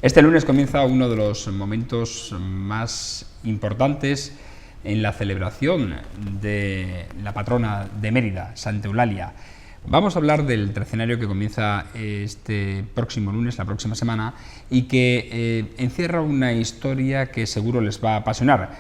Este lunes comienza uno de los momentos más importantes en la celebración de la patrona de Mérida, Santa Eulalia. Vamos a hablar del trecenario que comienza este próximo lunes, la próxima semana, y que encierra una historia que seguro les va a apasionar,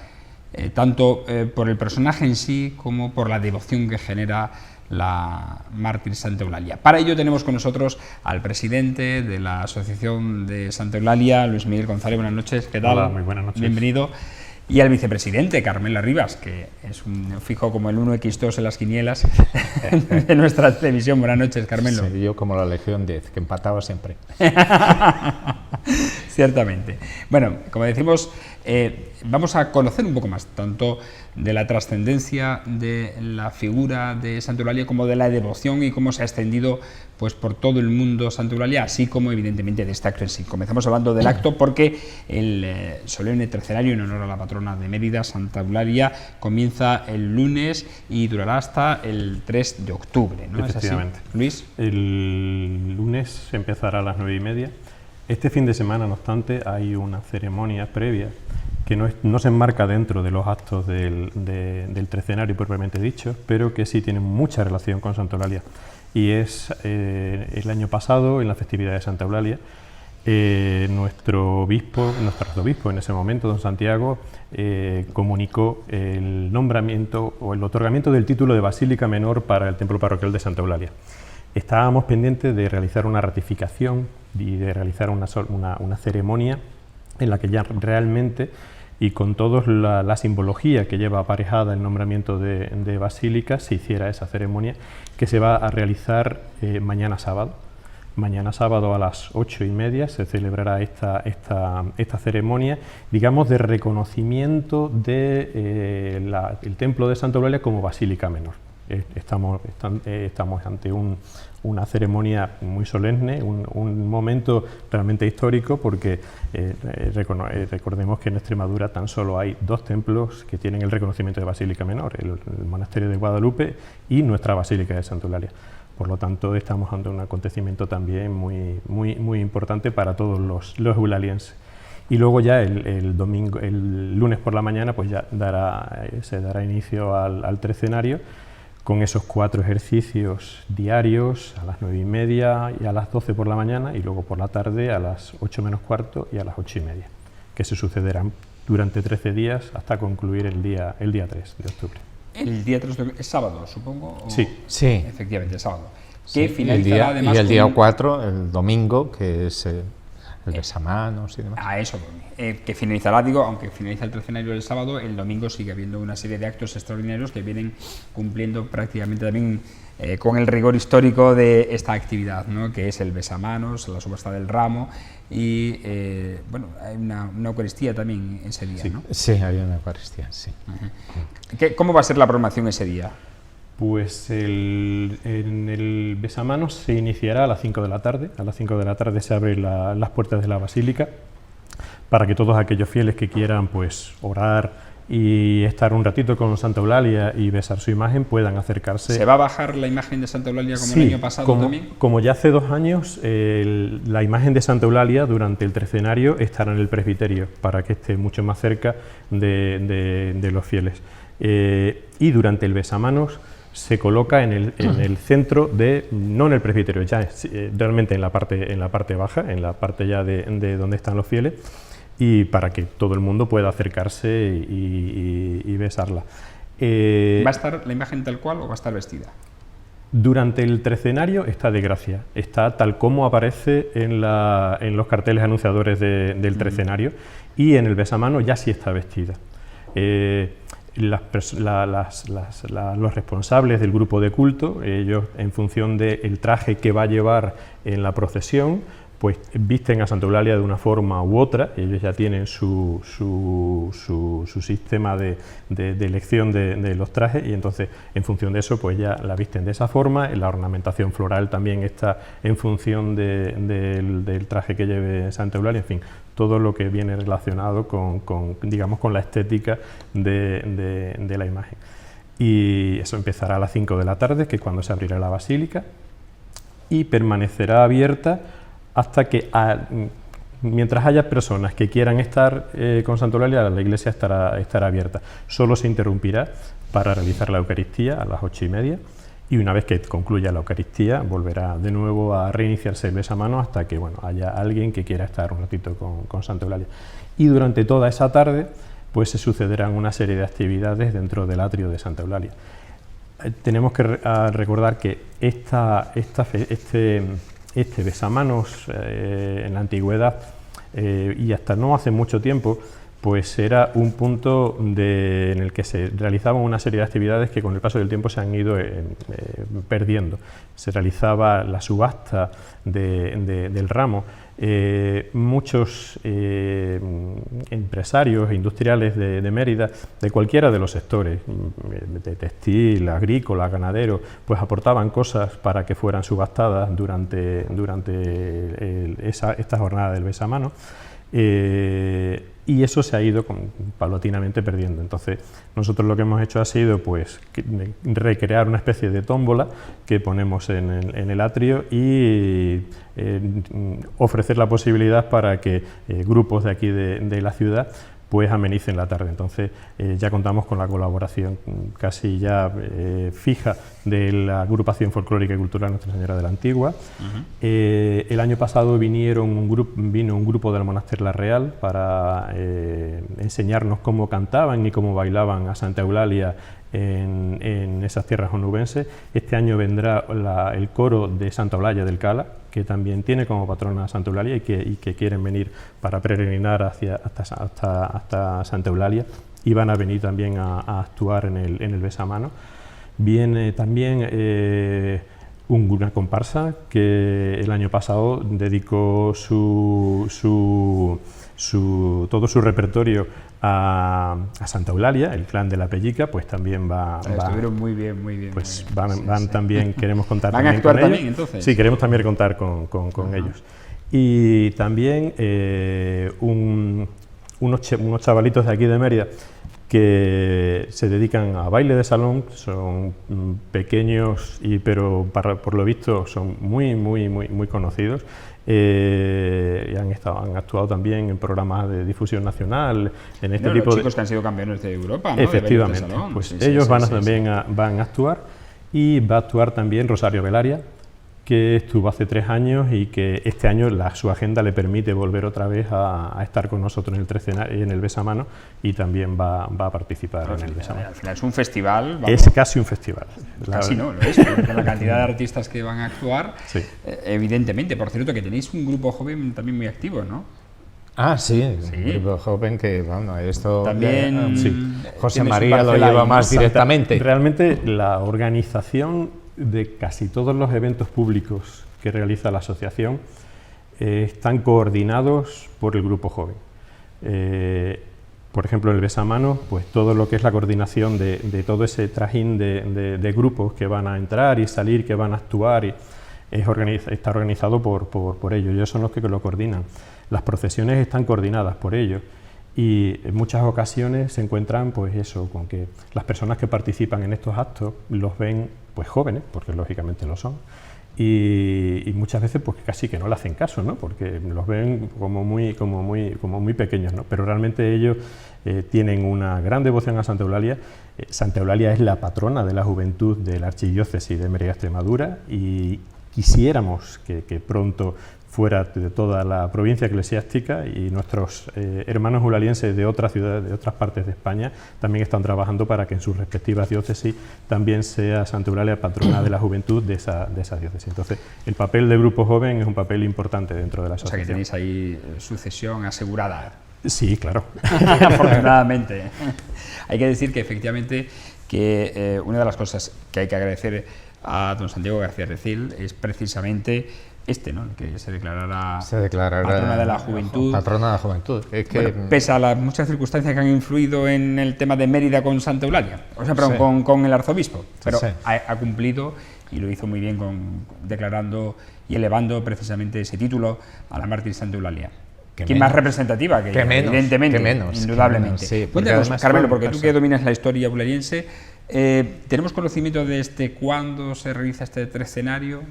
tanto por el personaje en sí como por la devoción que genera la mártir Santa Eulalia. Para ello tenemos con nosotros al presidente de la Asociación de Santa Eulalia, Luis Miguel González. Buenas noches, ¿qué tal? Hola, muy buenas noches. Bienvenido. Y al vicepresidente, Carmela Rivas, que es un fijo como el 1x2 en las quinielas de nuestra televisión. Buenas noches, Carmelo. Sí, yo como la Legión 10, que empataba siempre. Ciertamente. Bueno, como decimos, vamos a conocer un poco más, tanto de la trascendencia de la figura de Santa Eulalia como de la devoción y cómo se ha extendido pues, por todo el mundo Santa Eulalia, así como evidentemente de este acto en sí. Comenzamos hablando del acto porque el solemne tercenario en honor a la patrona de Mérida, Santa Eulalia, comienza el lunes y durará hasta el 3 de octubre, ¿no? Efectivamente. ¿Es así, Luis? El lunes empezará a las 9:30. Este fin de semana, no obstante, hay una ceremonia previa que no se enmarca dentro de los actos del trecenario propiamente dicho, pero que sí tiene mucha relación con Santa Eulalia. Y es el año pasado, en la festividad de Santa Eulalia, nuestro arzobispo en ese momento, don Santiago, comunicó el nombramiento o el otorgamiento del título de Basílica Menor para el Templo Parroquial de Santa Eulalia. Estábamos pendientes de realizar una ratificación y de realizar una ceremonia en la que ya realmente, y con toda la simbología que lleva aparejada el nombramiento de basílica, se hiciera esa ceremonia que se va a realizar mañana sábado. Mañana sábado a las 8:30 se celebrará esta ceremonia, digamos, de reconocimiento del Templo de Santa Eulalia como Basílica Menor. Estamos ante una ceremonia muy solemne, un momento realmente histórico, porque recordemos que en Extremadura tan solo hay dos templos que tienen el reconocimiento de Basílica Menor, el Monasterio de Guadalupe y nuestra Basílica de Santa Eulalia. Por lo tanto, estamos ante un acontecimiento también muy importante para todos los eulalienses. Y luego ya el lunes por la mañana, pues ya se dará inicio al trecenario, con esos 4 ejercicios diarios a las 9:30 y a las 12 por la mañana, y luego por la tarde a las 8 menos cuarto y a las 8:30, que se sucederán durante 13 días hasta concluir el día 3 de octubre. El día 3 de octubre es sábado, supongo. Sí. Efectivamente, sábado. Que Sí, finalizará además y el día 4, el domingo, que es el besamanos y demás. Eso, que finalizará, aunque finaliza el trecenario el sábado, el domingo sigue habiendo una serie de actos extraordinarios que vienen cumpliendo prácticamente también con el rigor histórico de esta actividad, ¿no? Que es el besamanos, la subasta del ramo y, bueno, hay una Eucaristía también ese día, Sí. ¿no? Sí, había una Eucaristía, sí. ¿Cómo va a ser la programación ese día? Pues en el besamanos se iniciará a las 5 de la tarde. A las 5 de la tarde se abren las puertas de la basílica para que todos aquellos fieles que quieran pues orar y estar un ratito con Santa Eulalia y besar su imagen puedan acercarse. ¿Se va a bajar la imagen de Santa Eulalia como el año pasado también? Como ya hace 2 años, la imagen de Santa Eulalia durante el trecenario estará en el presbiterio para que esté mucho más cerca de los fieles. Y durante el besamanos se coloca en el centro no en el presbiterio, ya realmente en la parte baja, en la parte ya de donde están los fieles, y para que todo el mundo pueda acercarse y besarla. ¿Va a estar la imagen tal cual o va a estar vestida? Durante el trecenario está de gracia, está tal como aparece en los carteles anunciadores del trecenario, y en el besamanos ya sí está vestida. Los responsables del grupo de culto, ellos en función del traje que va a llevar en la procesión, pues visten a Santa Eulalia de una forma u otra. Ellos ya tienen su sistema de elección de los trajes, y entonces en función de eso pues ya la visten de esa forma. La ornamentación floral también está en función del traje que lleve Santa Eulalia, en fin, todo lo que viene relacionado digamos, con la estética de la imagen. Y eso empezará a las 5 de la tarde, que es cuando se abrirá la basílica, y permanecerá abierta hasta que mientras haya personas que quieran estar con Santa Eulalia, la iglesia estará abierta. Solo se interrumpirá para realizar la Eucaristía a las 8:30, y una vez que concluya la Eucaristía volverá de nuevo a reiniciarse el besamanos hasta que haya alguien que quiera estar un ratito con Santa Eulalia. Y durante toda esa tarde pues se sucederán una serie de actividades dentro del atrio de Santa Eulalia. Tenemos que recordar que este besamanos en la antigüedad y hasta no hace mucho tiempo, pues era un punto en el que se realizaban una serie de actividades que con el paso del tiempo se han ido perdiendo. Se realizaba la subasta del ramo. Muchos empresarios e industriales de Mérida, de cualquiera de los sectores, de textil, agrícola, ganadero, pues aportaban cosas para que fueran subastadas durante esta jornada del besamanos. Y eso se ha ido paulatinamente perdiendo. Entonces, nosotros lo que hemos hecho ha sido pues recrear una especie de tómbola que ponemos en el atrio y ofrecer la posibilidad para que grupos de aquí de la ciudad pues amenicen la tarde. Entonces ya contamos con la colaboración casi ya fija de la agrupación folclórica y cultural Nuestra Señora de la Antigua. El año pasado vino un grupo del Monasterio La Real para enseñarnos cómo cantaban y cómo bailaban a Santa Eulalia en esas tierras onubenses. Este año vendrá el coro de Santa Eulalia del Cala, que también tiene como patrona a Santa Eulalia y que quieren venir para peregrinar hasta Santa Eulalia, y van a venir también a actuar en el besamanos. Viene también una comparsa que el año pasado dedicó todo su repertorio a Santa Eulalia. El clan de la Pellica pues también va. Estuvieron muy bien. Pues muy bien. van también, queremos contar ¿Van también a actuar con también, ellos. entonces? Sí, queremos también contar con ellos. Y también unos chavalitos de aquí de Mérida que se dedican a baile de salón. Son pequeños, pero por lo visto son muy conocidos. Y han actuado también en programas de difusión nacional, en este tipo los chicos que han sido campeones de Europa, ¿no? Efectivamente, de salón. pues ellos van a actuar, y va a actuar también Rosario Velaria, que estuvo hace 3 años y que este año su agenda le permite volver otra vez a estar con nosotros en el besamanos, y también va a participar en el besamanos. Al final es un festival. Es casi un festival. Casi no, lo es, porque la cantidad de artistas que van a actuar, sí. Evidentemente. Por cierto, que tenéis un grupo joven también muy activo, ¿no? Ah, sí, un grupo joven que, esto también José María lo lleva más directamente. Realmente la organización de casi todos los eventos públicos que realiza la asociación están coordinados por el grupo joven. Por ejemplo, en el besamanos, pues todo lo que es la coordinación de todo ese trajín de grupos que van a entrar y salir, que van a actuar, está organizado por ellos. Ellos son los que lo coordinan. Las procesiones están coordinadas por ellos, y en muchas ocasiones se encuentran pues eso, con que las personas que participan en estos actos los ven pues jóvenes, porque lógicamente lo son, y muchas veces pues casi que no le hacen caso, ¿no? Porque los ven como muy pequeños, ¿no? Pero realmente ellos tienen una gran devoción a Santa Eulalia. Santa Eulalia es la patrona de la juventud de la Archidiócesis de Mérida Extremadura, y quisiéramos que pronto fuera de toda la provincia eclesiástica, y nuestros hermanos eulalienses de otras ciudades, de otras partes de España, también están trabajando para que en sus respectivas diócesis también sea Santa Eulalia patrona de la juventud de esa diócesis. Entonces, el papel del grupo joven es un papel importante dentro de la asociación. O sea, que tenéis ahí sucesión asegurada. Sí, claro. Afortunadamente. Hay que decir que efectivamente que una de las cosas que hay que agradecer a don Santiago García Recil es precisamente ¿no? Que se declarara patrona de la juventud. Patrona de la juventud. Es que, pese a las muchas circunstancias que han influido en el tema de Mérida con Santa Eulalia, perdón, con el arzobispo, pero ha cumplido, y lo hizo muy bien declarando y elevando precisamente ese título a la mártir Santa Eulalia. ¿Quién más representativa que ella? Menos, evidentemente, Que indudablemente. menos, sí, Cuéntanos, Carmelo, porque tú que dominas la historia eulaliense, ¿tenemos conocimiento de cuándo se realiza este escenario?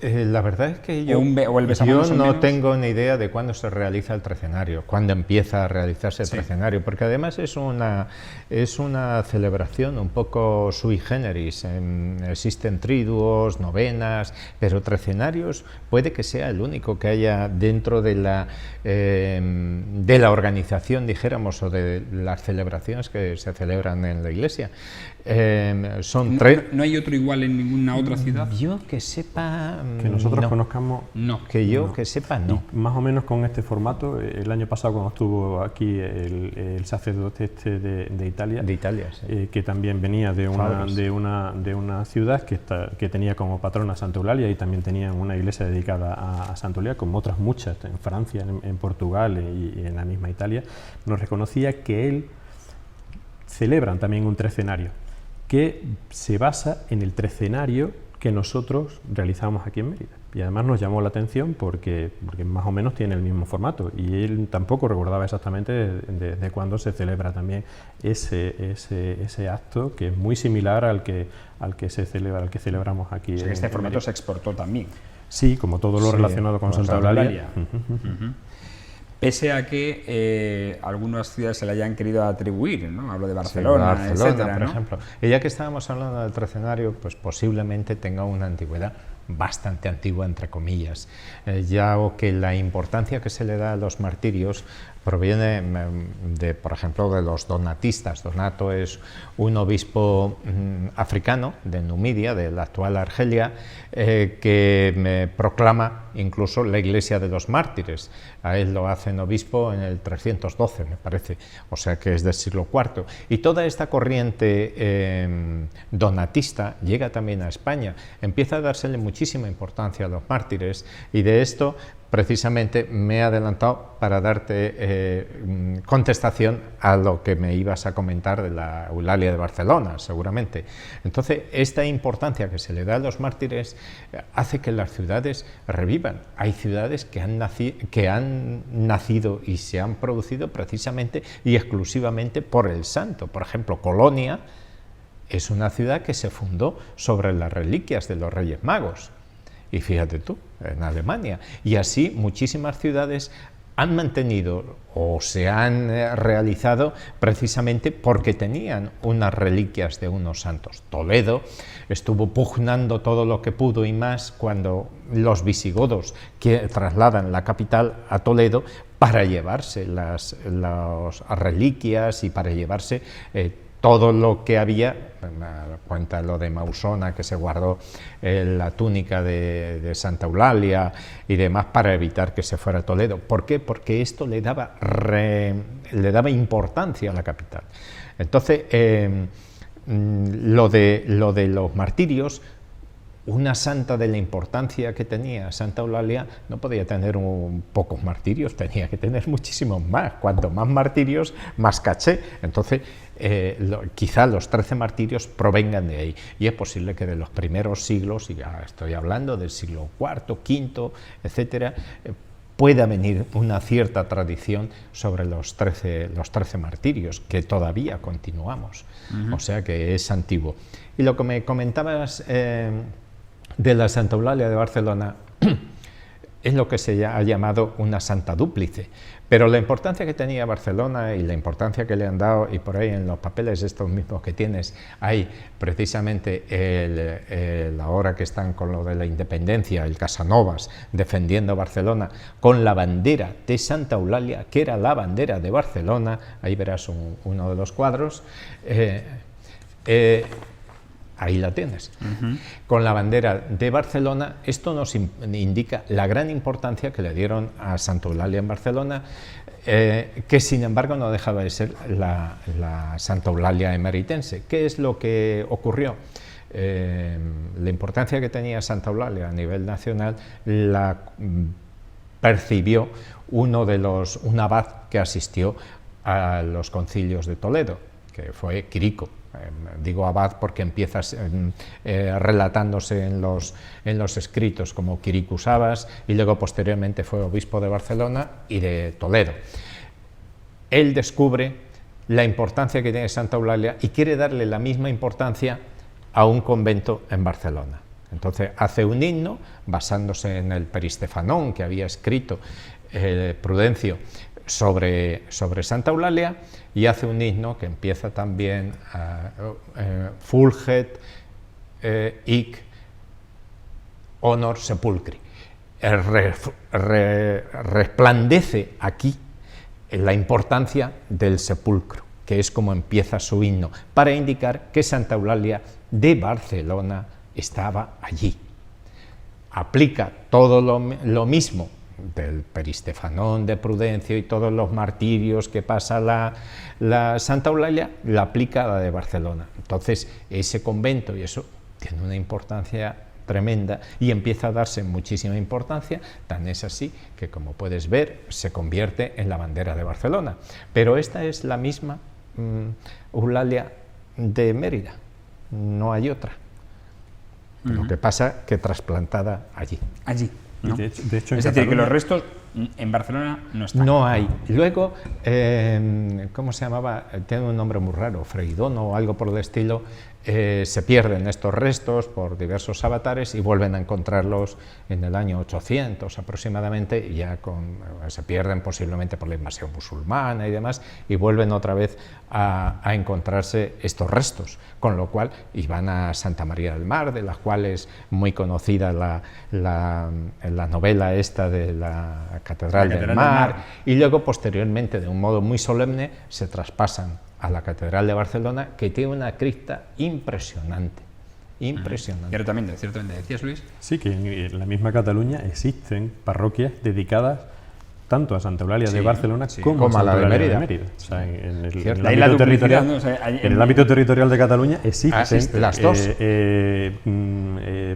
La verdad es que yo, o el besamano yo son no menos. tengo ni idea de cuándo se realiza el trecenario, cuándo empieza a realizarse el Sí. trecenario, porque además es una celebración un poco sui generis. Existen triduos, novenas, pero trecenarios puede que sea el único que haya dentro de la organización, dijéramos, o de las celebraciones que se celebran en la iglesia. Son tres. ¿No hay otro igual en ninguna otra ciudad? Yo que sepa. Que nosotros no. conozcamos. No. Que yo No. que sepa, no. Y más o menos con este formato, el año pasado cuando estuvo aquí el sacerdote de Italia, De Italia, sí. que también venía de Fabres. de una ciudad que tenía como patrona Santa Eulalia y también tenían una iglesia dedicada a Santa Eulalia, como otras muchas, en Francia, en Portugal y en la misma Italia, nos reconocía que él celebran también un trecenario que se basa en el trecenario que nosotros realizamos aquí en Mérida. Y además nos llamó la atención porque más o menos tiene el mismo formato y él tampoco recordaba exactamente de cuándo se celebra también ese acto, que es muy similar al que celebramos aquí. O sea, que este formato se exportó también. Sí, como todo lo Sí, relacionado con con Santa Santa Eulalia. Eulalia. Pese a que algunas ciudades se le hayan querido atribuir, ¿no? Hablo de Barcelona, Barcelona, etcétera, por ¿no? ejemplo. Y ya que estábamos hablando del trecenario, pues posiblemente tenga una antigüedad bastante antigua, entre comillas, ya que la importancia que se le da a los martirios proviene de, por ejemplo, de los donatistas. Donato es un obispo africano de Numidia, de la actual Argelia, que proclama incluso la Iglesia de los Mártires. A él lo hacen obispo en el 312, me parece, o sea que es del siglo IV. Y toda esta corriente donatista llega también a España. Empieza a dársele muchísima importancia a los mártires y de esto precisamente me he adelantado para darte contestación a lo que me ibas a comentar de la Eulalia de Barcelona, seguramente. Entonces, esta importancia que se le da a los mártires hace que las ciudades revivan. Hay ciudades que han nacido y se han producido precisamente y exclusivamente por el santo. Por ejemplo, Colonia es una ciudad que se fundó sobre las reliquias de los Reyes Magos. Y fíjate tú, en Alemania. Y así muchísimas ciudades han mantenido o se han realizado precisamente porque tenían unas reliquias de unos santos. Toledo estuvo pugnando todo lo que pudo y más cuando los visigodos que trasladan la capital a Toledo para llevarse las reliquias y para llevarse todo lo que había. Cuenta lo de Mausona, que se guardó la túnica de Santa Eulalia y demás para evitar que se fuera a Toledo. ¿Por qué? Porque esto le daba importancia a la capital. Entonces, lo de los martirios, una santa de la importancia que tenía Santa Eulalia no podía tener pocos martirios, tenía que tener muchísimos más. Cuanto más martirios, más caché. Entonces, quizá los 13 martirios provengan de ahí. Y es posible que de los primeros siglos, y ya estoy hablando del siglo IV, V, etcétera, pueda venir una cierta tradición sobre los 13 martirios, que todavía continuamos. O sea que es antiguo. Y lo que me comentabas de la Santa Eulalia de Barcelona es lo que se ha llamado una santa dúplice, pero la importancia que tenía Barcelona y la importancia que le han dado, y por ahí en los papeles estos mismos que tienes, hay precisamente ahora que están con lo de la independencia, el Casanovas defendiendo Barcelona con la bandera de Santa Eulalia, que era la bandera de Barcelona. Ahí verás uno de los cuadros. Ahí la tienes. Con la bandera de Barcelona. Esto nos indica la gran importancia que le dieron a Santa Eulalia en Barcelona, que sin embargo no dejaba de ser la Santa Eulalia emeritense. ¿Qué es lo que ocurrió? La importancia que tenía Santa Eulalia a nivel nacional la percibió un abad que asistió a los concilios de Toledo, que fue Quirico. Digo abad porque empieza relatándose en los escritos como Quiricus Abas, y luego posteriormente fue obispo de Barcelona y de Toledo. Él descubre la importancia que tiene Santa Eulalia y quiere darle la misma importancia a un convento en Barcelona. Entonces hace un himno basándose en el Peristefanón que había escrito Prudencio sobre Santa Eulalia, y hace un himno que empieza también Fulget hic honor sepulcri. Resplandece aquí la importancia del sepulcro, que es como empieza su himno, para indicar que Santa Eulalia de Barcelona estaba allí. Aplica todo lo mismo del Peristefanón de Prudencio y todos los martirios que pasa la Santa Eulalia, la aplica a la de Barcelona. Entonces, ese convento y eso tiene una importancia tremenda y empieza a darse muchísima importancia, tan es así que, como puedes ver, se convierte en la bandera de Barcelona. Pero esta es la misma Eulalia de Mérida, no hay otra. Lo que pasa que trasplantada allí. Allí, ¿no? De hecho, es decir, que los restos en Barcelona no están. No hay. Luego, ¿cómo se llamaba? Tiene un nombre muy raro, Freidono o algo por el estilo. Se pierden estos restos por diversos avatares y vuelven a encontrarlos en el año 800 aproximadamente, y ya se pierden posiblemente por la invasión musulmana y demás, y vuelven otra vez a encontrarse estos restos, con lo cual iban a Santa María del Mar, de las cuales muy conocida la novela esta de la Catedral del Mar, y luego posteriormente, de un modo muy solemne, se traspasan a la Catedral de Barcelona, que tiene una cripta impresionante. Impresionante. Ciertamente, ciertamente. ¿Decías, Luis? Sí, que en la misma Cataluña existen parroquias dedicadas tanto a Santa Eulalia de Barcelona como a la de Mérida. O sea, en el ámbito territorial de Cataluña existen las dos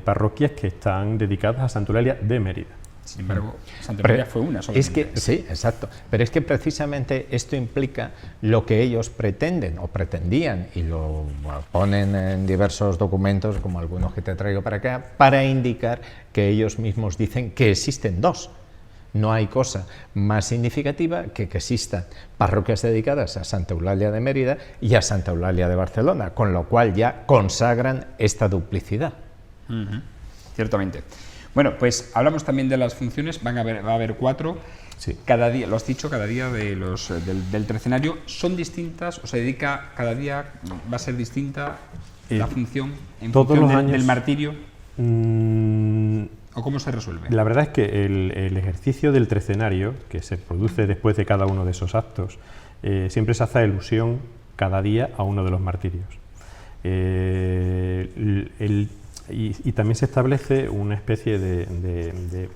parroquias que están dedicadas a Santa Eulalia de Mérida. Sin embargo, Santa Eulalia fue una sola. Sí, exacto. Pero es que precisamente esto implica lo que ellos pretenden o pretendían, y lo ponen en diversos documentos, como algunos que te traigo para acá, para indicar que ellos mismos dicen que existen dos. No hay cosa más significativa que existan parroquias dedicadas a Santa Eulalia de Mérida y a Santa Eulalia de Barcelona, con lo cual ya consagran esta duplicidad. Ciertamente. Bueno, pues hablamos también de las funciones, va a haber 4. Sí. Cada día, lo has dicho, cada día del trecenario son distintas, o se dedica cada día, va a ser distinta la función en función del martirio. ¿O cómo se resuelve? La verdad es que el ejercicio del trecenario, que se produce después de cada uno de esos actos, siempre se hace alusión cada día a uno de los martirios. Y también se establece una especie de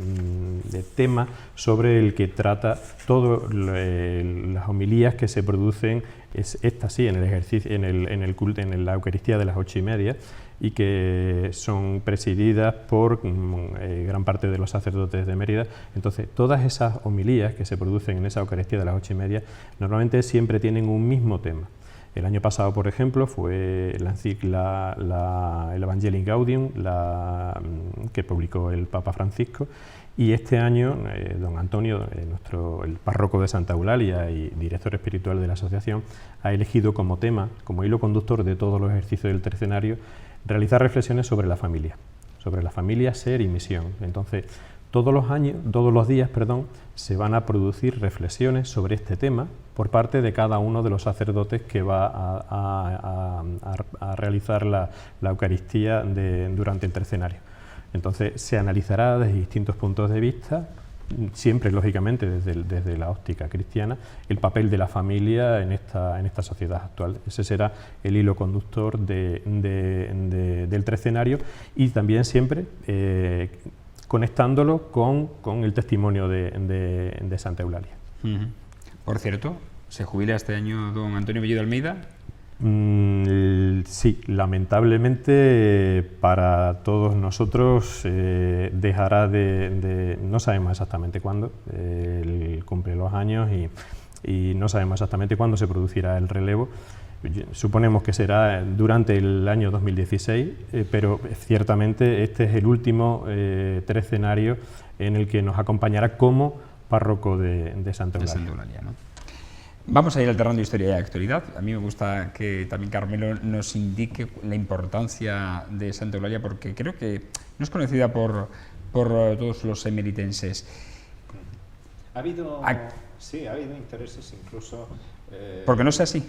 tema sobre el que trata todas las homilías que se producen, esta sí, en el ejercicio, en la Eucaristía de las 8:30, y que son presididas por gran parte de los sacerdotes de Mérida. Entonces, todas esas homilías que se producen en esa Eucaristía de las 8:30 normalmente siempre tienen un mismo tema. El año pasado, por ejemplo, fue el Evangelii Gaudium, que publicó el Papa Francisco, y este año don Antonio, el párroco de Santa Eulalia y director espiritual de la asociación, ha elegido como tema, como hilo conductor de todos los ejercicios del trecenario, realizar reflexiones sobre la familia, ser y misión. Entonces, todos los días, se van a producir reflexiones sobre este tema por parte de cada uno de los sacerdotes que va a realizar la Eucaristía durante el trecenario. Entonces, se analizará desde distintos puntos de vista, siempre, lógicamente, desde la óptica cristiana, el papel de la familia en esta sociedad actual. Ese será el hilo conductor del trecenario, y también siempre conectándolo con el testimonio de Santa Eulalia. Por cierto, ¿se jubila este año don Antonio Bellido Almeida? Sí, lamentablemente para todos nosotros dejará no sabemos exactamente cuándo, él cumple los años y no sabemos exactamente cuándo se producirá el relevo. Suponemos que será durante el año 2016, pero ciertamente este es el último trecenario en el que nos acompañará como párroco de Santa Eulalia. ¿No? Vamos a ir alternando historia y actualidad. A mí me gusta que también Carmelo nos indique la importancia de Santa Eulalia, porque creo que no es conocida por todos los emeritenses. Ha habido intereses incluso... ¿Porque no sea así?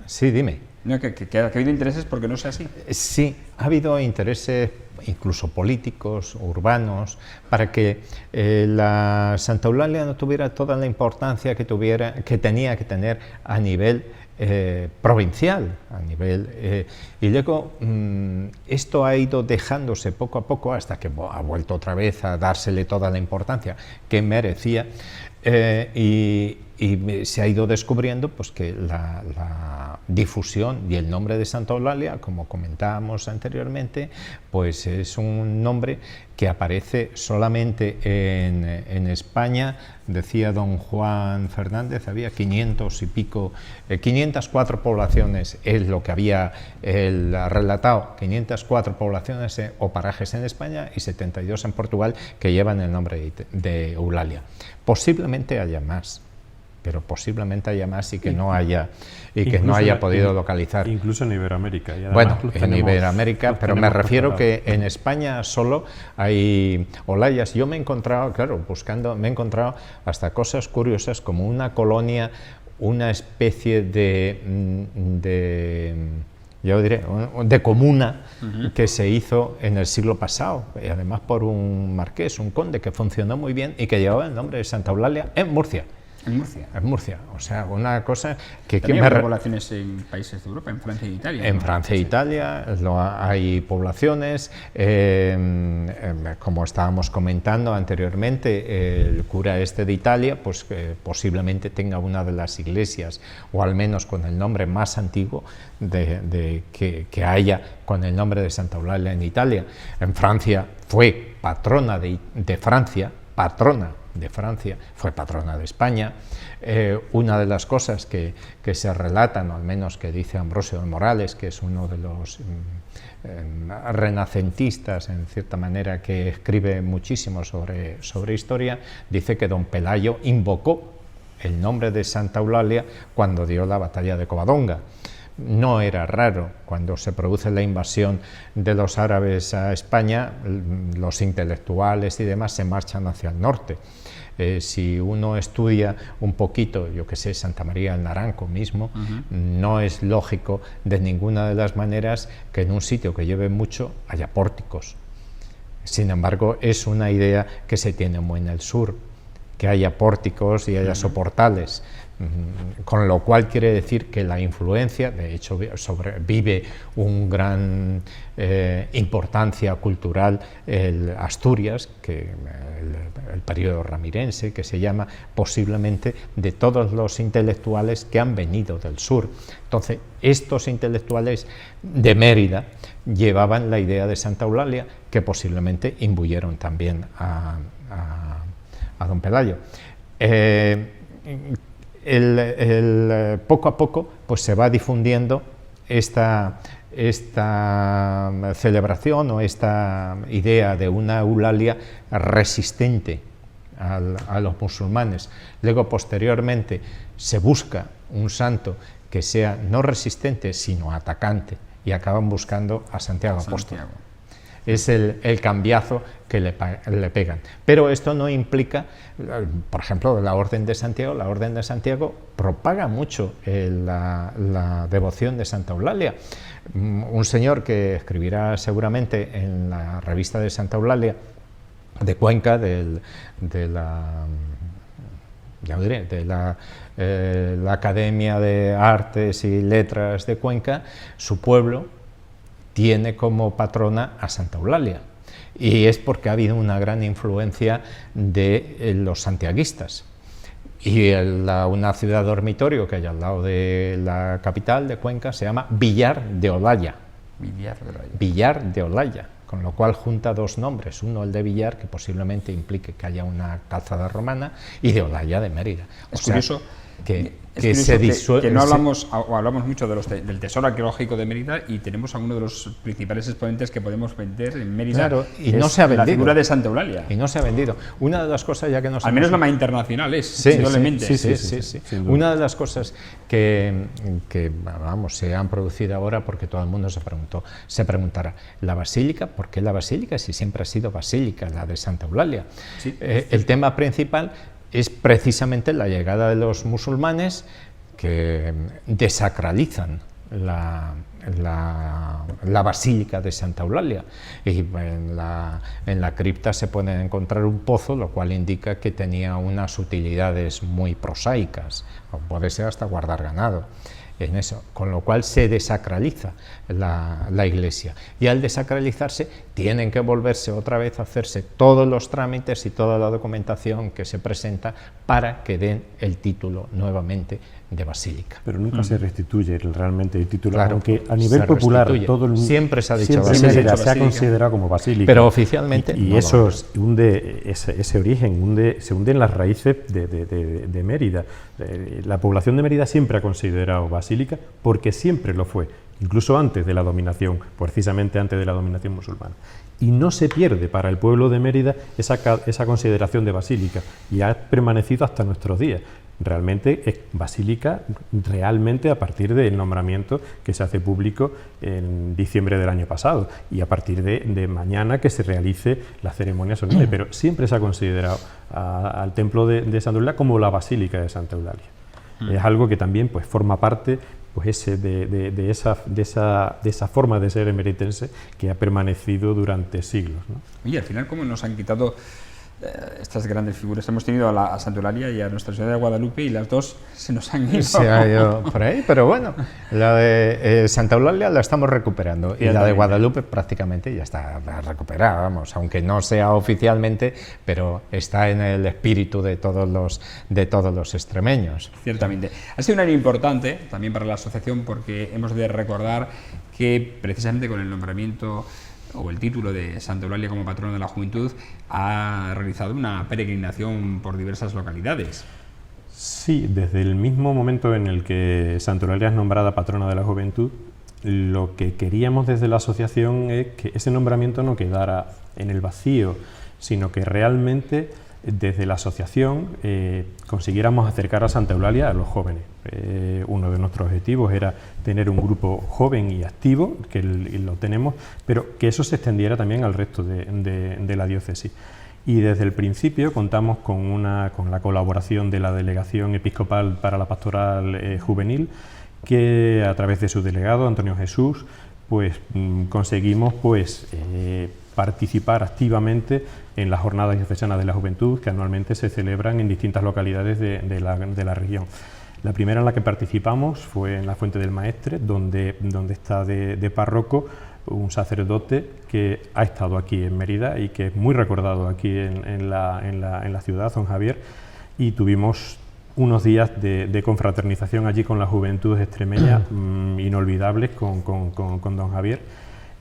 Sí, dime. No, que ha habido intereses porque no sea así. Sí, ha habido intereses incluso políticos, urbanos, para que la Santa Eulalia no tuviera toda la importancia que tenía que tener a nivel provincial, y luego esto ha ido dejándose poco a poco hasta que ha vuelto otra vez a dársele toda la importancia que merecía, y se ha ido descubriendo pues que la difusión y el nombre de Santa Eulalia, como comentábamos anteriormente, pues es un nombre que aparece solamente en España. Decía don Juan Fernández, había 504 poblaciones, es lo que había él relatado, 504 poblaciones o parajes en España y 72 en Portugal que llevan el nombre de Eulalia. Posiblemente haya más, pero posiblemente haya más y que no haya podido localizar. Incluso en Iberoamérica. Y bueno, en Iberoamérica, pero me refiero que en España solo hay Eulayas. Yo me he encontrado, claro, me he encontrado hasta cosas curiosas como una colonia, una especie yo diré, de comuna que se hizo en el siglo pasado, y además por un marqués, un conde, que funcionó muy bien y que llevaba el nombre de Santa Eulalia en Murcia. En Murcia. En Murcia, o sea, una cosa que... También hay poblaciones en países de Europa, en Francia e Italia. En Francia e Italia hay poblaciones, como estábamos comentando anteriormente, el cura de Italia, pues posiblemente tenga una de las iglesias, o al menos con el nombre más antiguo que haya con el nombre de Santa Eulalia en Italia. En Francia fue patrona de Francia, fue patrona de España. Una de las cosas que se relatan, o al menos que dice Ambrosio de Morales, que es uno de los renacentistas, en cierta manera, que escribe muchísimo sobre historia, dice que don Pelayo invocó el nombre de Santa Eulalia cuando dio la batalla de Covadonga. No era raro, cuando se produce la invasión de los árabes a España, los intelectuales y demás se marchan hacia el norte. Si uno estudia un poquito, yo que sé, Santa María del Naranco mismo, no es lógico de ninguna de las maneras que en un sitio que lleve mucho haya pórticos. Sin embargo, es una idea que se tiene muy en el sur, que haya pórticos y haya soportales, con lo cual quiere decir que la influencia, de hecho vive un gran importancia cultural Asturias, que el periodo ramirense, que se llama, posiblemente de todos los intelectuales que han venido del sur. Entonces, estos intelectuales de Mérida llevaban la idea de Santa Eulalia, que posiblemente imbuyeron también a don Pelayo. Poco a poco pues se va difundiendo esta celebración o esta idea de una Eulalia resistente a los musulmanes. Luego, posteriormente, se busca un santo que sea no resistente sino atacante, y acaban buscando a Santiago Apóstol. Es el cambiazo que le pegan. Pero esto no implica, por ejemplo, la Orden de Santiago. La Orden de Santiago propaga mucho la devoción de Santa Eulalia. Un señor que escribirá seguramente en la revista de Santa Eulalia de Cuenca, de la Academia de Artes y Letras de Cuenca, su pueblo tiene como patrona a Santa Eulalia, y es porque ha habido una gran influencia de los santiaguistas. Y una ciudad dormitorio que hay al lado de la capital de Cuenca se llama Villar de Olaya. Villar de Olaya, con lo cual junta dos nombres, uno el de Villar, que posiblemente implique que haya una calzada romana, y de Olaya de Mérida. Es curioso que se disuelve. Que no hablamos, o hablamos mucho del tesoro arqueológico de Mérida, y tenemos a uno de los principales exponentes que podemos vender en Mérida. Claro, y no se ha vendido. La figura de Santa Eulalia. Y no se ha vendido. Una de las cosas, ya que nos al menos la más internacional es, indudablemente. Sí. Una de las cosas que vamos, se han producido ahora, porque todo el mundo se preguntará, ¿la basílica? ¿Por qué la basílica si siempre ha sido basílica, la de Santa Eulalia? Sí. El tema principal es precisamente la llegada de los musulmanes, que desacralizan la basílica de Santa Eulalia, y en la cripta se puede encontrar un pozo, lo cual indica que tenía unas utilidades muy prosaicas, o puede ser hasta guardar ganado en eso, con lo cual se desacraliza la iglesia, y al desacralizarse tienen que volverse otra vez a hacerse todos los trámites y toda la documentación que se presenta para que den el título nuevamente de basílica. Pero nunca se restituye realmente el título, claro, aunque a nivel popular todo el mundo siempre se ha dicho basílica, se ha considerado como basílica, pero oficialmente y no eso ese origen se hunde en las raíces de Mérida. La población de Mérida siempre ha considerado basílica, porque siempre lo fue, incluso antes de la dominación, precisamente antes de la dominación musulmana. Y no se pierde para el pueblo de Mérida esa consideración de basílica, y ha permanecido hasta nuestros días. Realmente es basílica realmente a partir del nombramiento que se hace público en diciembre del año pasado, y a partir de mañana que se realice la ceremonia solemne, pero siempre se ha considerado al templo de Santa Eulalia como la basílica de Santa Eulalia. Es algo que también pues forma parte de esa forma de ser emeritense que ha permanecido durante siglos, ¿no? Y al final, ¿cómo nos han quitado estas grandes figuras? Hemos tenido a Santa Eulalia y a Nuestra Señora de Guadalupe, y las dos se nos han ido. Se ha ido por ahí, pero bueno, la de Santa Eulalia la estamos recuperando, y la de Guadalupe prácticamente ya está recuperada, vamos, aunque no sea oficialmente, pero está en el espíritu de todos los extremeños. Ciertamente. Ha sido un año importante también para la asociación, porque hemos de recordar que precisamente con el nombramiento o el título de Santa Eulalia como patrona de la juventud, ha realizado una peregrinación por diversas localidades. Sí, desde el mismo momento en el que Santa Eulalia es nombrada patrona de la juventud, lo que queríamos desde la asociación es que ese nombramiento no quedara en el vacío, sino que realmente desde la asociación consiguiéramos acercar a Santa Eulalia a los jóvenes. Uno de nuestros objetivos era tener un grupo joven y activo, que lo tenemos, pero que eso se extendiera también al resto de la diócesis. Y desde el principio contamos con la colaboración de la Delegación Episcopal para la Pastoral Juvenil, que a través de su delegado, Antonio Jesús, pues conseguimos participar activamente en las jornadas diocesanas de la juventud, que anualmente se celebran en distintas localidades de la región. La primera en la que participamos fue en la Fuente del Maestre, donde está de párroco un sacerdote que ha estado aquí en Mérida y que es muy recordado aquí en la ciudad, don Javier, y tuvimos unos días de confraternización allí con la juventud extremeña inolvidables con don Javier.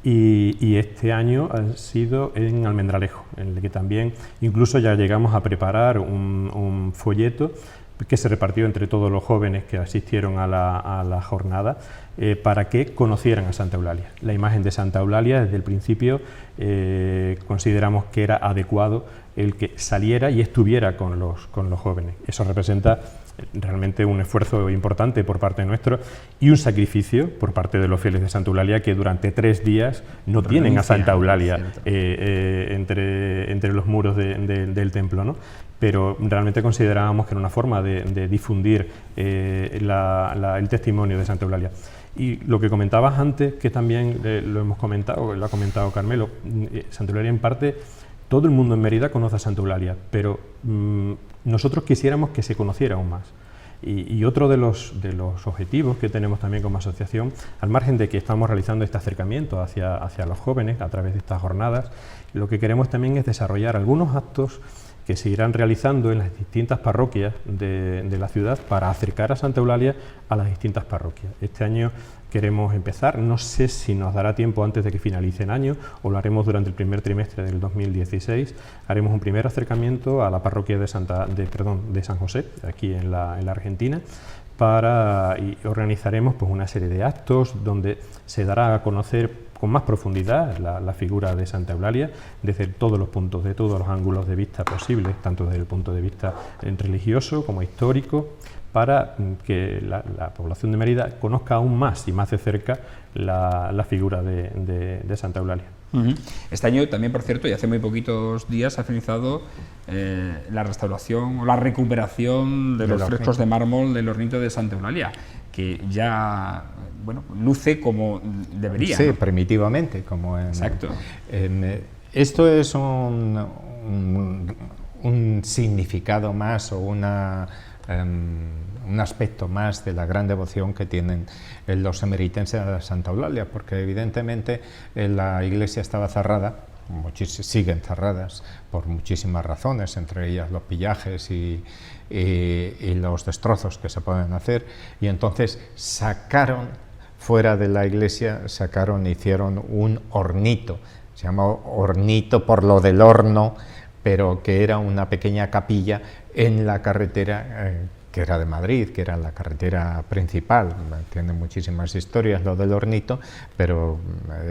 Y este año ha sido en Almendralejo, en el que también incluso ya llegamos a preparar un folleto que se repartió entre todos los jóvenes que asistieron a la jornada, para que conocieran a Santa Eulalia. La imagen de Santa Eulalia, desde el principio consideramos que era adecuado el que saliera y estuviera con los jóvenes. Eso representa realmente un esfuerzo importante por parte nuestro y un sacrificio por parte de los fieles de Santa Eulalia, que durante 3 días no tienen a Santa Eulalia entre los muros del templo, ¿no? Pero realmente considerábamos que era una forma de difundir el testimonio de Santa Eulalia. Y lo que comentabas antes, que también lo hemos comentado, lo ha comentado Carmelo, Santa Eulalia en parte, todo el mundo en Mérida conoce a Santa Eulalia, pero nosotros quisiéramos que se conociera aún más. Y otro de los objetivos que tenemos también como asociación, al margen de que estamos realizando este acercamiento hacia los jóvenes a través de estas jornadas, lo que queremos también es desarrollar algunos actos que se irán realizando en las distintas parroquias de la ciudad para acercar a Santa Eulalia a las distintas parroquias. Este año queremos empezar, no sé si nos dará tiempo antes de que finalice el año o lo haremos durante el primer trimestre del 2016, haremos un primer acercamiento a la parroquia de San José, aquí en la Argentina, y organizaremos pues una serie de actos donde se dará a conocer con más profundidad la figura de Santa Eulalia desde todos los puntos, de todos los ángulos de vista posibles, tanto desde el punto de vista religioso como histórico, para que la población de Mérida conozca aún más y más de cerca la figura de Santa Eulalia. Este año también, por cierto, y hace muy poquitos días, ha finalizado la restauración o la recuperación de los frescos de mármol del hornito de Santa Eulalia, que ya luce como debería. Sí, ¿no? Primitivamente. Exacto. Esto es un significado más o un aspecto más de la gran devoción que tienen los emeritenses a Santa Eulalia, porque evidentemente la iglesia estaba cerrada, siguen cerradas por muchísimas razones, entre ellas los pillajes y los destrozos que se pueden hacer, y entonces sacaron fuera de la iglesia, hicieron un hornito, se llama hornito por lo del horno, pero que era una pequeña capilla en la carretera que era de Madrid, que era la carretera principal. Tiene muchísimas historias lo del hornito, pero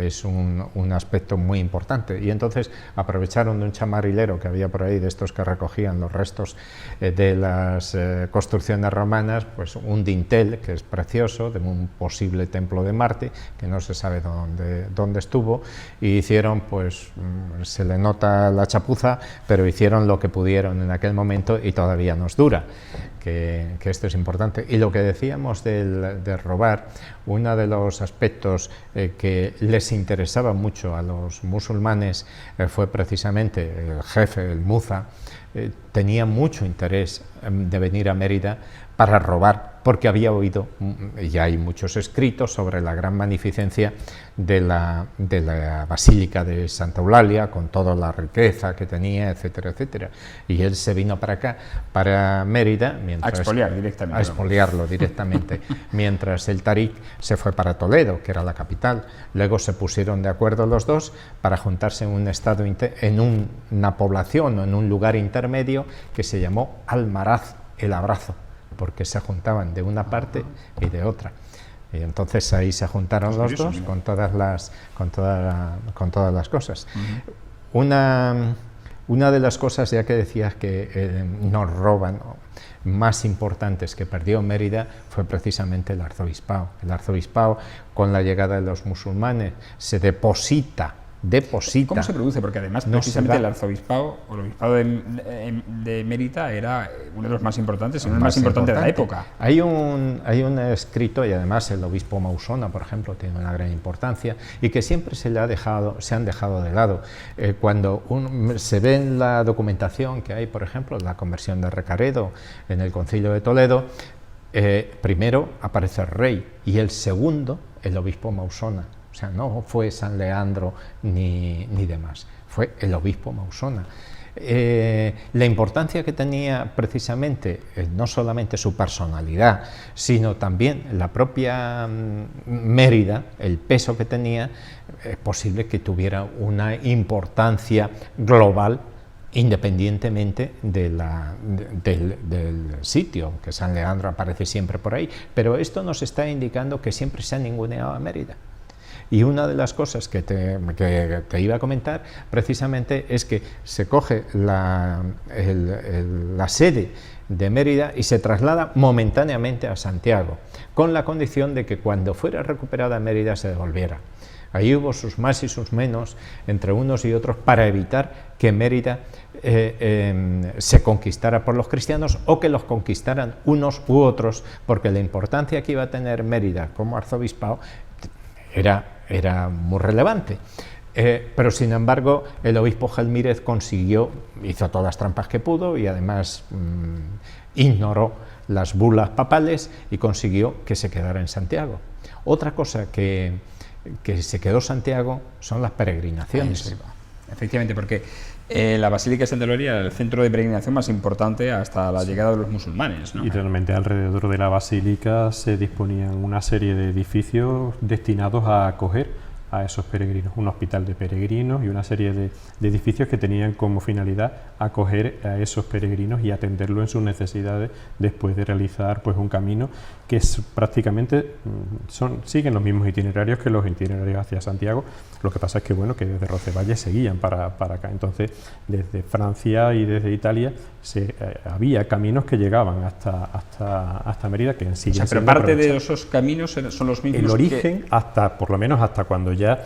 es un aspecto muy importante. Y entonces aprovecharon de un chamarilero que había por ahí, de estos que recogían los restos de las construcciones romanas, pues un dintel que es precioso, de un posible templo de Marte, que no se sabe dónde estuvo, y hicieron, pues se le nota la chapuza, pero hicieron lo que pudieron en aquel momento y todavía nos dura. Que esto es importante. Y lo que decíamos de robar, uno de los aspectos que les interesaba mucho a los musulmanes fue precisamente el jefe, el muza, tenía mucho interés de venir a Mérida para robar, porque había oído, y hay muchos escritos sobre la gran magnificencia de la Basílica de Santa Eulalia, con toda la riqueza que tenía, etcétera, etcétera. Y él se vino para acá, para Mérida, a expoliarlo directamente, mientras el Tarik se fue para Toledo, que era la capital. Luego se pusieron de acuerdo los dos para juntarse en un estado, en una población o en un lugar intermedio que se llamó Almaraz, el abrazo, porque se juntaban de una parte y de otra. Y entonces ahí se juntaron los dos con todas las cosas. Una de las cosas, ya que decías que nos roban, más importantes que perdió Mérida fue precisamente el arzobispado. El arzobispado, con la llegada de los musulmanes, se deposita. ¿Cómo se produce? Porque además precisamente el arzobispado o el obispado de Mérida era uno de los más importantes, el más importante de la época. Hay un escrito, y además el obispo Mausona, por ejemplo, tiene una gran importancia, y que siempre se han dejado de lado. Cuando se ve en la documentación que hay, por ejemplo, la conversión de Recaredo en el Concilio de Toledo, primero aparece el rey y el segundo el obispo Mausona. O sea, no fue San Leandro ni demás, fue el obispo Mausona. La importancia que tenía precisamente, no solamente su personalidad, sino también la propia Mérida, el peso que tenía, es posible que tuviera una importancia global independientemente del sitio, que San Leandro aparece siempre por ahí, pero esto nos está indicando que siempre se ha ninguneado a Mérida. Y una de las cosas que te iba a comentar precisamente es que se coge la sede de Mérida y se traslada momentáneamente a Santiago, con la condición de que cuando fuera recuperada Mérida se devolviera. Ahí hubo sus más y sus menos entre unos y otros para evitar que Mérida se conquistara por los cristianos o que los conquistaran unos u otros, porque la importancia que iba a tener Mérida como arzobispado era muy relevante. Pero sin embargo el obispo Gelmírez hizo todas las trampas que pudo y además ignoró las bulas papales y consiguió que se quedara en Santiago. Otra cosa que se quedó Santiago son las peregrinaciones. Efectivamente, porque La Basílica de Santa Eulalia era el centro de peregrinación más importante hasta la llegada de los musulmanes, ¿no? Y realmente alrededor de la basílica se disponían una serie de edificios destinados a acoger a esos peregrinos, un hospital de peregrinos y una serie de edificios que tenían como finalidad acoger a esos peregrinos y atenderlo en sus necesidades después de realizar pues un camino que es prácticamente siguen los mismos itinerarios que los itinerarios hacia Santiago. Lo que pasa es que bueno, que desde Roncesvalles seguían para acá. Entonces, desde Francia y desde Italia había caminos que llegaban hasta Mérida, que siguen pero parte de esos caminos son los mismos. El origen, por lo menos hasta cuando ya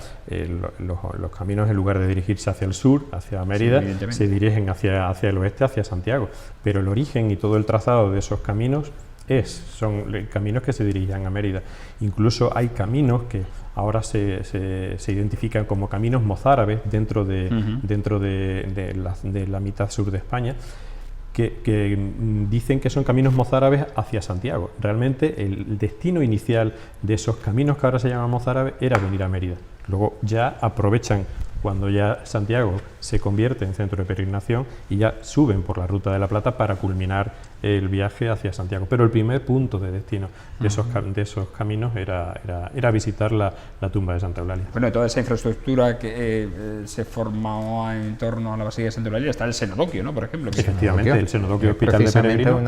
los caminos, en lugar de dirigirse hacia el sur, hacia Mérida, se dirigen hacia el oeste, hacia Santiago. Pero el origen y todo el trazado de esos caminos son caminos que se dirigían a Mérida. Incluso hay caminos que ahora se identifican como caminos mozárabes dentro de la mitad sur de España, que dicen que son caminos mozárabes hacia Santiago. Realmente el destino inicial de esos caminos que ahora se llaman mozárabes era venir a Mérida. Luego ya aprovechan cuando ya Santiago se convierte en centro de peregrinación y ya suben por la Ruta de la Plata para culminar el viaje hacia Santiago. Pero el primer punto de destino de esos caminos era visitar la tumba de Santa Eulalia. Bueno, de toda esa infraestructura que se formó en torno a la Basílica de Santa Eulalia está el Cenodoquio, ¿no? Por ejemplo. Efectivamente, el Cenodoquio Hospital de Peregrinos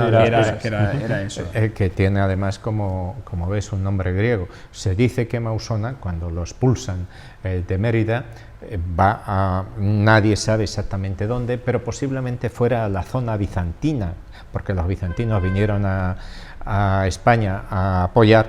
era eso. Que tiene además, como ves, un nombre griego. Se dice que Mausona, cuando lo expulsan de Mérida, va a, nadie sabe exactamente dónde, pero posiblemente fuera a la zona bizantina, porque los bizantinos vinieron a España a apoyar,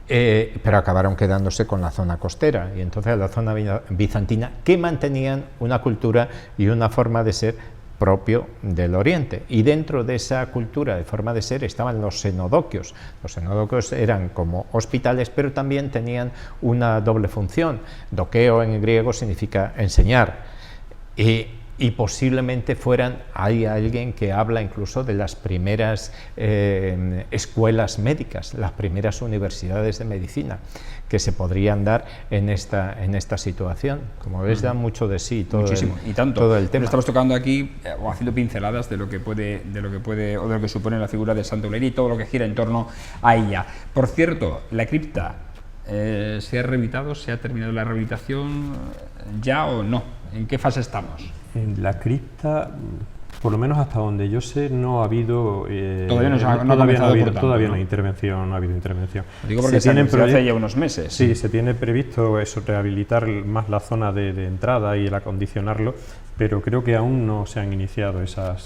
pero acabaron quedándose con la zona costera, y entonces la zona bizantina, que mantenían una cultura y una forma de ser propio del Oriente, y dentro de esa cultura de forma de ser estaban los cenodoquios. Los cenodoquios eran como hospitales, pero también tenían una doble función. Doqueo en griego significa enseñar, y posiblemente hay alguien que habla incluso de las primeras escuelas médicas, las primeras universidades de medicina que se podrían dar en esta situación. Como ves, da mucho de sí todo. Muchísimo, y tanto. Todo el tema. Estamos tocando aquí o haciendo pinceladas de lo que supone la figura de Santa Eulalia y todo lo que gira en torno a ella. Por cierto, la cripta ¿se ha rehabilitado? ¿Se ha terminado la rehabilitación ya o no? ¿En qué fase estamos? En la cripta, por lo menos hasta donde yo sé, no ha habido todavía no ha habido intervención. Digo porque se hace ya unos meses. Sí, se tiene previsto eso, rehabilitar más la zona de entrada y el acondicionarlo, pero creo que aún no se han iniciado esa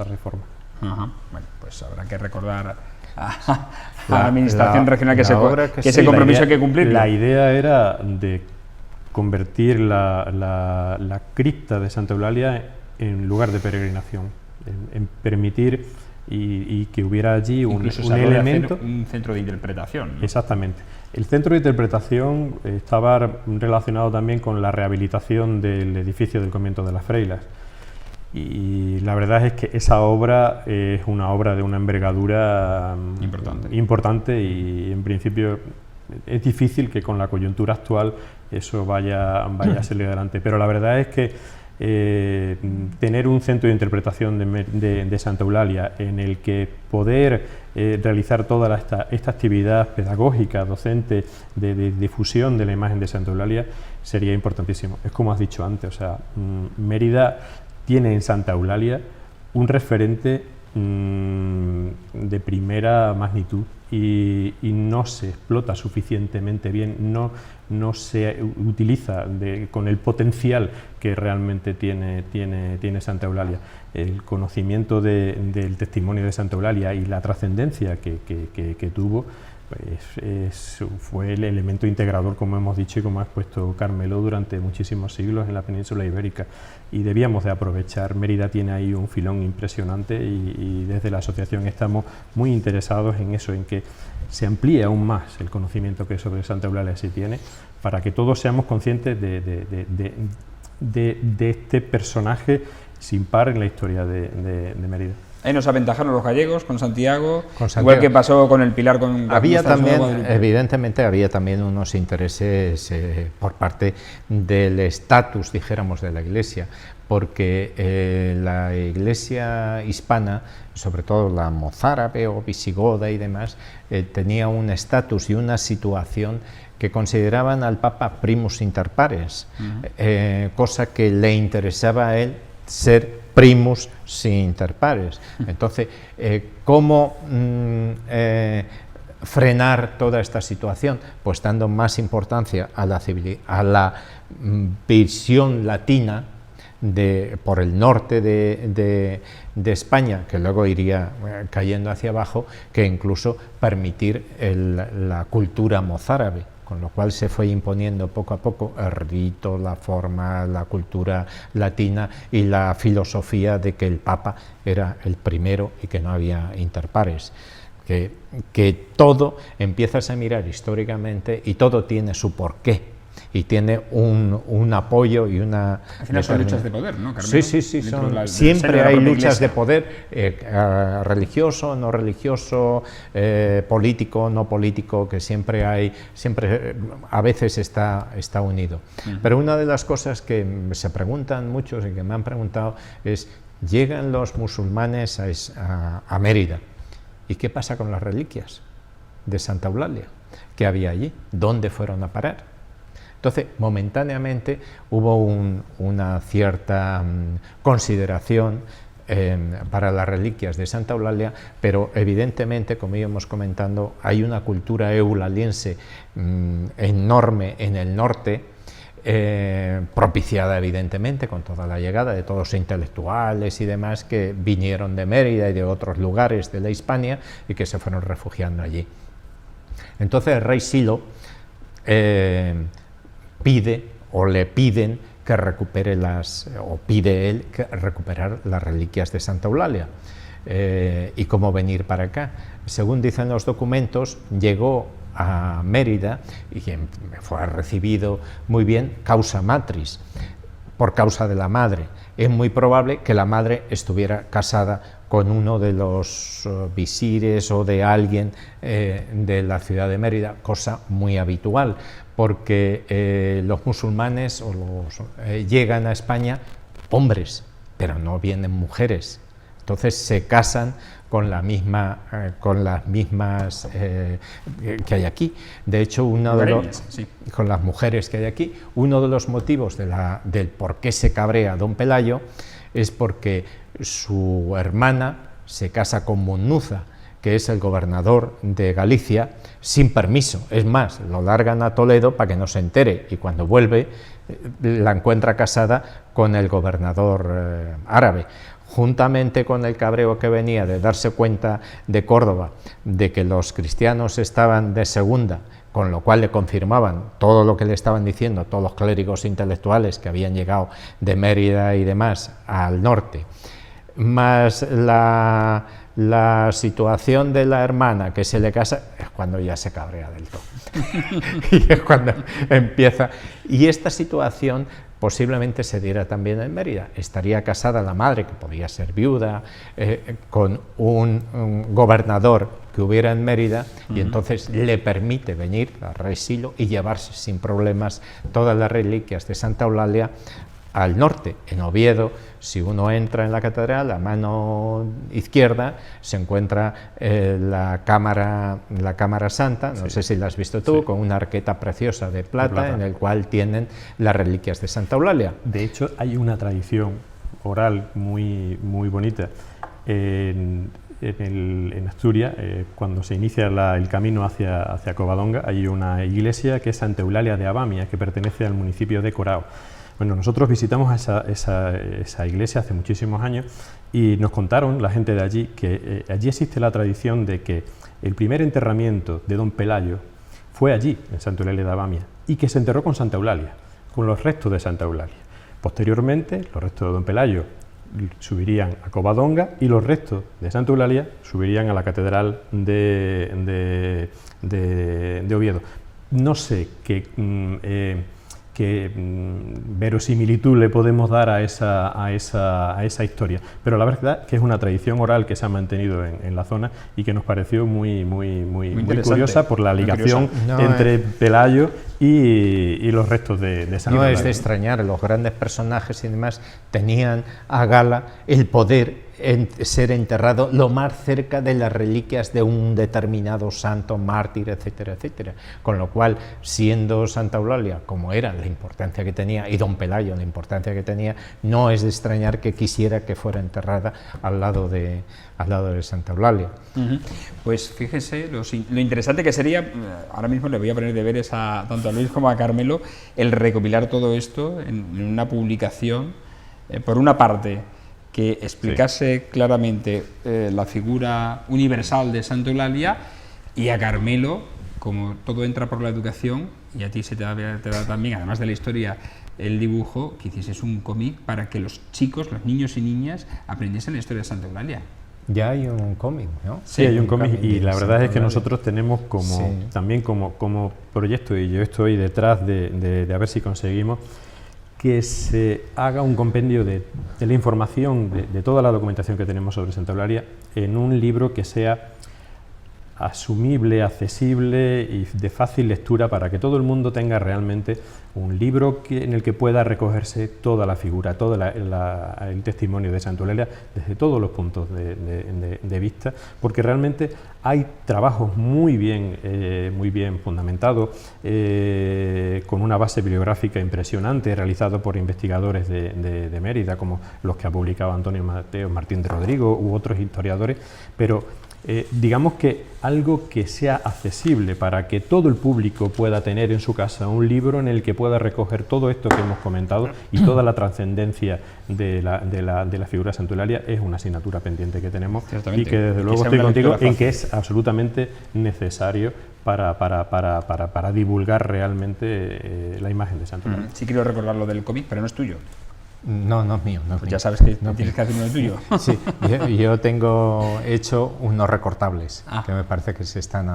reforma. Bueno, pues habrá que recordar a la Administración Regional que ese compromiso hay que cumplirlo. La idea era de convertir la cripta de Santa Eulalia en lugar de peregrinación, en permitir y que hubiera allí un elemento, un centro de interpretación, ¿no? Exactamente. El centro de interpretación estaba relacionado también con la rehabilitación del edificio del convento de las Freilas, y la verdad es que esa obra es una obra de una envergadura importante, y en principio es difícil que con la coyuntura actual eso vaya a salir adelante, pero la verdad es que tener un centro de interpretación de Santa Eulalia en el que poder realizar toda esta actividad pedagógica, docente, de difusión de la imagen de Santa Eulalia sería importantísimo. Es como has dicho antes, o sea, Mérida tiene en Santa Eulalia un referente de primera magnitud y no se explota suficientemente bien, no se utiliza con el potencial que realmente tiene Santa Eulalia. El conocimiento del testimonio de Santa Eulalia y la trascendencia que tuvo fue el elemento integrador, como hemos dicho y como ha expuesto Carmelo, durante muchísimos siglos en la península ibérica, y debíamos de aprovechar. Mérida tiene ahí un filón impresionante y desde la asociación estamos muy interesados en eso, en que se amplíe aún más el conocimiento que sobre Santa Eulalia se tiene, para que todos seamos conscientes de este personaje sin par en la historia de Mérida. Ahí nos aventajaron los gallegos con Santiago, Con Santiago. igual que pasó con el Pilar con la Había Nuestra Señora de también, Guadalupe. evidentemente, había también unos intereses por parte del estatus, dijéramos, de la Iglesia, porque la Iglesia hispana, sobre todo la mozárabe o visigoda y demás, tenía un estatus y una situación que consideraban al Papa primus inter pares, cosa que le interesaba a él ser primus inter pares. Entonces, ¿cómo frenar toda esta situación? Pues dando más importancia a la visión latina por el norte de España, que luego iría cayendo hacia abajo, que incluso permitir la cultura mozárabe, con lo cual se fue imponiendo poco a poco el rito, la forma, la cultura latina y la filosofía de que el Papa era el primero y que no había interpares. Que todo empiezas a mirar históricamente y todo tiene su porqué y tiene un apoyo y una... Al final son luchas de poder, ¿no, Carmelo? Sí, siempre hay luchas de poder, religioso, no religioso, político, no político, que siempre a veces está unido. Pero una de las cosas que se preguntan muchos y que me han preguntado es, llegan los musulmanes a Mérida, ¿y qué pasa con las reliquias de Santa Eulalia que había allí? ¿Dónde fueron a parar? Entonces, momentáneamente hubo una cierta consideración para las reliquias de Santa Eulalia, pero evidentemente, como íbamos comentando, hay una cultura eulaliense enorme en el norte, propiciada evidentemente con toda la llegada de todos los intelectuales y demás que vinieron de Mérida y de otros lugares de la Hispania y que se fueron refugiando allí. Entonces el rey Silo pide o le piden que recupere pide él que recuperar las reliquias de Santa Eulalia. ¿Y cómo venir para acá? Según dicen los documentos, llegó a Mérida y fue recibido muy bien causa matris, por causa de la madre. Es muy probable que la madre estuviera casada con uno de los visires o de alguien de la ciudad de Mérida, cosa muy habitual, porque los musulmanes llegan a España hombres, pero no vienen mujeres. Entonces se casan con las mismas que hay aquí. De hecho, con las mujeres que hay aquí, uno de los motivos del por qué se cabrea don Pelayo es porque su hermana se casa con Munuza, que es el gobernador de Galicia, sin permiso. Es más, lo largan a Toledo para que no se entere, y cuando vuelve la encuentra casada con el gobernador árabe. Juntamente con el cabreo que venía de darse cuenta de Córdoba de que los cristianos estaban de segunda, con lo cual le confirmaban todo lo que le estaban diciendo todos los clérigos intelectuales que habían llegado de Mérida y demás al norte, más la situación de la hermana que se le casa, es cuando ya se cabrea del todo. Y es cuando empieza. Y esta situación posiblemente se diera también en Mérida. Estaría casada la madre, que podía ser viuda, con un gobernador que hubiera en Mérida, y entonces le permite venir al rey Silo y llevarse sin problemas todas las reliquias de Santa Eulalia al norte. En Oviedo, si uno entra en la catedral, a mano izquierda se encuentra la cámara santa, no sé si la has visto tú, con una arqueta preciosa de plata, en el cual tienen las reliquias de Santa Eulalia. De hecho, hay una tradición oral muy, muy bonita en Asturias. Cuando se inicia el camino hacia Covadonga, hay una iglesia que es Santa Eulalia de Abamia, que pertenece al municipio de Corao. Bueno, nosotros visitamos esa iglesia hace muchísimos años y nos contaron la gente de allí que allí existe la tradición de que el primer enterramiento de don Pelayo fue allí, en Santa Eulalia de Abamia, y que se enterró con Santa Eulalia, con los restos de Santa Eulalia. Posteriormente, los restos de don Pelayo subirían a Covadonga y los restos de Santa Eulalia subirían a la catedral de Oviedo. No sé verosimilitud le podemos dar a esa historia. Pero la verdad que es una tradición oral que se ha mantenido en la zona y que nos pareció muy curiosa por la ligación entre Pelayo y los restos de San No Pelayo. es de extrañar, los grandes personajes y demás tenían a gala el poder ser enterrado lo más cerca de las reliquias de un determinado santo, mártir, etcétera, etcétera. Con lo cual, siendo Santa Eulalia, como era la importancia que tenía, y don Pelayo, la importancia que tenía, no es de extrañar que quisiera que fuera enterrada al lado de Santa Eulalia. Pues fíjese lo interesante que sería, ahora mismo le voy a poner deberes tanto a Luis como a Carmelo, el recopilar todo esto en una publicación, por una parte, que explicase claramente la figura universal de Santa Eulalia, y a Carmelo, como todo entra por la educación, y a ti se te da también, además de la historia, el dibujo, que hicieses un cómic para que los chicos, los niños y niñas, aprendiesen la historia de Santa Eulalia. Ya hay un cómic, ¿no? Sí, hay un cómic, y la verdad es que nosotros tenemos también como proyecto, y yo estoy detrás de a ver si conseguimos que se haga un compendio de la información, de toda la documentación que tenemos sobre Santa Eulalia, en un libro que sea asumible, accesible y de fácil lectura, para que todo el mundo tenga realmente un libro en el que pueda recogerse toda la figura, todo el testimonio de Santa Eulalia desde todos los puntos de vista, porque realmente hay trabajos muy bien fundamentados, con una base bibliográfica impresionante, realizado por investigadores de Mérida, como los que ha publicado Antonio Mateo Martín de Rodrigo u otros historiadores, pero digamos que algo que sea accesible para que todo el público pueda tener en su casa un libro en el que pueda recoger todo esto que hemos comentado y toda la trascendencia de la figura de Santa Eulalia, es una asignatura pendiente que tenemos, y que desde luego estoy contigo en que es absolutamente necesario para divulgar realmente la imagen de Santa Eulalia. Sí, quiero recordar lo del cómic, pero no es tuyo. No, es mío. No es mío. Ya sabes que tienes que hacer uno tuyo. Sí, yo tengo hecho unos recortables que me parece que se están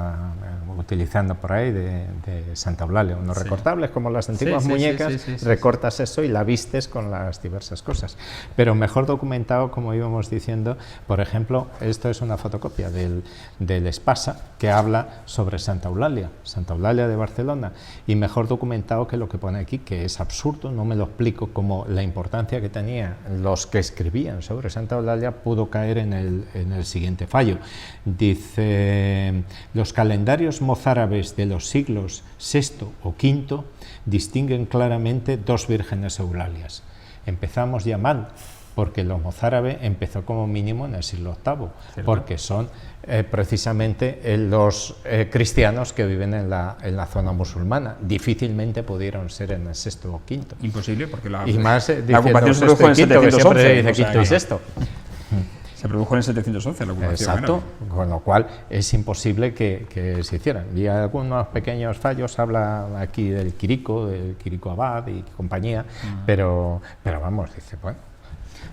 utilizando por ahí de Santa Eulalia. Unos recortables como las antiguas muñecas, recortas eso y la vistes con las diversas cosas. Pero mejor documentado, como íbamos diciendo, por ejemplo, esto es una fotocopia del Espasa que habla sobre Santa Eulalia de Barcelona, y mejor documentado que lo que pone aquí, que es absurdo, no me lo explico, como la importancia que tenía los que escribían sobre Santa Eulalia pudo caer en el siguiente fallo. Dice: los calendarios mozárabes de los siglos VI o V distinguen claramente dos vírgenes Eulalias. Empezamos ya mal, porque lo mozárabe empezó como mínimo en el siglo VIII, porque son precisamente los cristianos que viven en la zona musulmana. Difícilmente pudieron ser en el VI o V. Imposible, porque la ocupación se produjo en el 711. Se produjo en el 711 la ocupación. Exacto, con lo cual es imposible que se hicieran. Y algunos pequeños fallos, habla aquí del Quirico Abad y compañía, pero vamos, dice, bueno,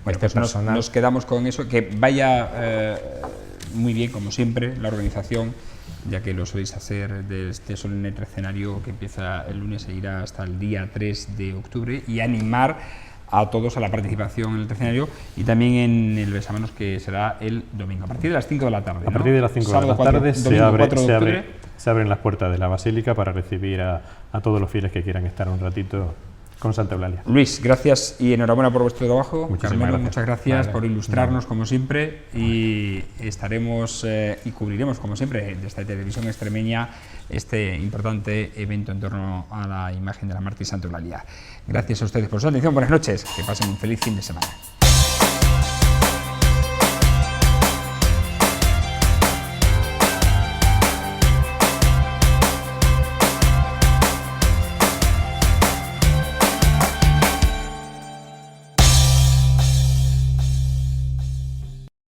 pues nos quedamos con eso, que vaya muy bien, como siempre, la organización, ya que lo soléis hacer de este solemne trecenario que empieza el lunes e irá hasta el día 3 de octubre, y animar a todos a la participación en el trecenario, y también en el besamanos, que será el domingo, a partir de las 5 de la tarde. A partir de las 5 de la tarde se abren las puertas de la Basílica para recibir a todos los fieles que quieran estar un ratito con Santa Eulalia. Luis, gracias y enhorabuena por vuestro trabajo. Carmelo, muchas gracias por ilustrarnos como siempre, y estaremos y cubriremos como siempre desde Televisión Extremeña este importante evento en torno a la imagen de la mártir Santa Eulalia. Gracias a ustedes por su atención, buenas noches, que pasen un feliz fin de semana.